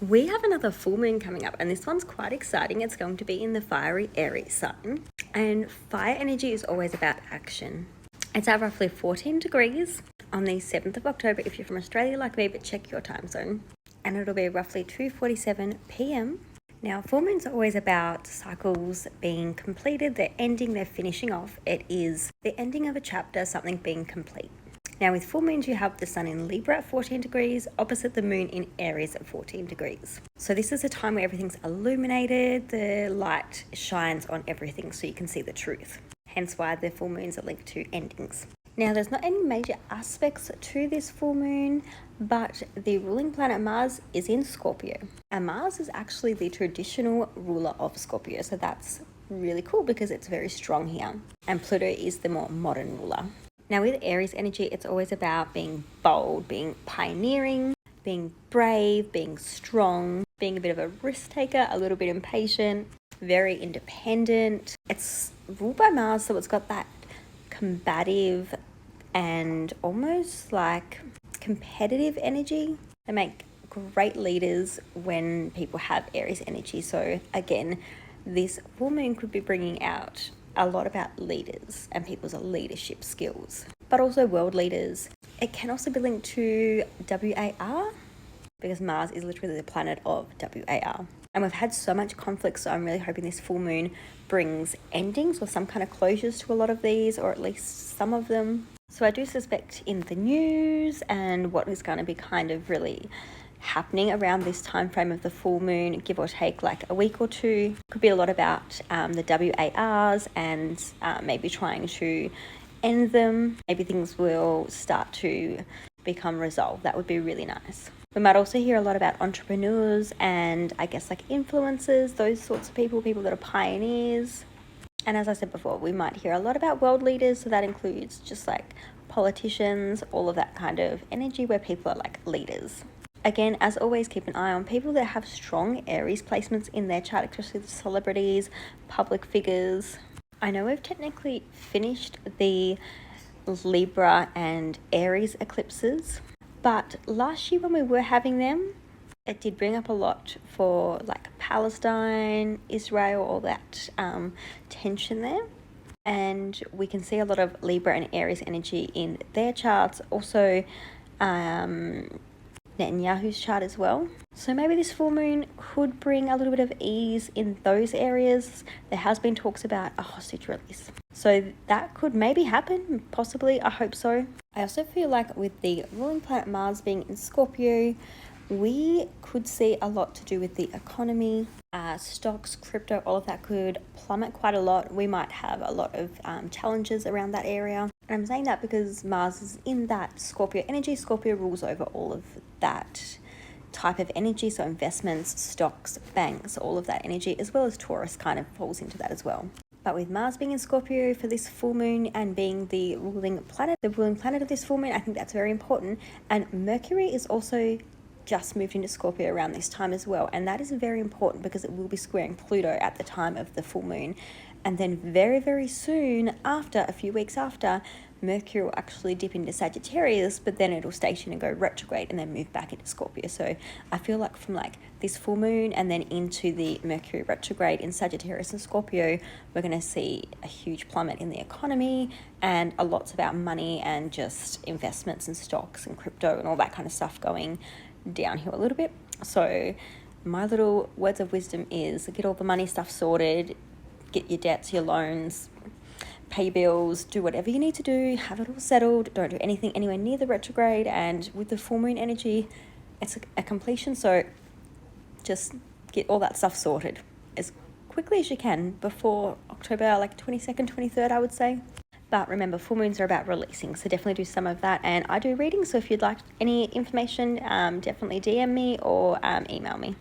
We have another full moon coming up, and this one's quite exciting. It's going to be in the fiery Aries sign, and fire energy is always about action. It's at roughly 14 degrees on the 7th of October if you're from Australia like me, but check your time zone. And it'll be roughly 2:47 p.m. Now, full moons are always about cycles being completed. They're ending, they're finishing off. It is the ending of a chapter, something being complete. Now, with full moons, you have the sun in Libra at 14 degrees, opposite the moon in Aries at 14 degrees. So this is a time where everything's illuminated, the light shines on everything so you can see the truth. Hence why the full moons are linked to endings. Now, there's not any major aspects to this full moon, but the ruling planet Mars is in Scorpio. And Mars is actually the traditional ruler of Scorpio. So that's really cool because it's very strong here. And Pluto is the more modern ruler. Now, with Aries energy, it's always about being bold, being pioneering, being brave, being strong, being a bit of a risk taker, a little bit impatient, very independent. It's ruled by Mars, so it's got that combative and almost like competitive energy. They make great leaders when people have Aries energy. So again, this full moon could be bringing out a lot about leaders and people's leadership skills, but also world leaders. It can also be linked to WAR because Mars is literally the planet of WAR. And we've had so much conflict, so I'm really hoping this full moon brings endings or some kind of closures to a lot of these, or at least some of them. So I do suspect in the news and what is going to be kind of really happening around this time frame of the full moon, give or take like a week or two, could be a lot about the WARs and maybe trying to end them. Maybe things will start to become resolved. That would be really nice. We might also hear a lot about entrepreneurs and I guess like influencers, those sorts of people that are pioneers. And as I said before, we might hear a lot about world leaders. So that includes just like politicians, all of that kind of energy where people are like leaders. Again, as always, keep an eye on people that have strong Aries placements in their chart, especially the celebrities, public figures. I know we've technically finished the Libra and Aries eclipses, but last year when we were having them, it did bring up a lot for like Palestine, Israel, all that tension there. And we can see a lot of Libra and Aries energy in their charts. Also, Netanyahu's chart as well. So maybe this full moon could bring a little bit of ease in those areas. There has been talks about a hostage release. So that could maybe happen, possibly, I hope so. I also feel like with the ruling planet Mars being in Scorpio, we could see a lot to do with the economy, stocks, crypto, all of that could plummet quite a lot. We might have a lot of challenges around that area. And I'm saying that because Mars is in that Scorpio energy. Scorpio rules over all of that type of energy. So investments, stocks, banks, all of that energy, as well as Taurus kind of falls into that as well. But with Mars being in Scorpio for this full moon and being the ruling planet of this full moon, I think that's very important. And Mercury is also just moved into Scorpio around this time as well. And that is very important because it will be squaring Pluto at the time of the full moon. And then very, very soon after, a few weeks after, Mercury will actually dip into Sagittarius, but then it'll station and go retrograde and then move back into Scorpio. So I feel like from like this full moon and then into the Mercury retrograde in Sagittarius and Scorpio, we're going to see a huge plummet in the economy and a lots about money and just investments and stocks and crypto and all that kind of stuff going downhill a little bit. So my little words of wisdom is get all the money stuff sorted, get your debts, your loans, pay bills, do whatever you need to do, have it all settled, don't do anything anywhere near the retrograde. And with the full moon energy, it's a completion, so just get all that stuff sorted as quickly as you can before October, like 22nd, 23rd, I would say. But remember, full moons are about releasing, so definitely do some of that. And I do readings, so if you'd like any information, definitely DM me or email me.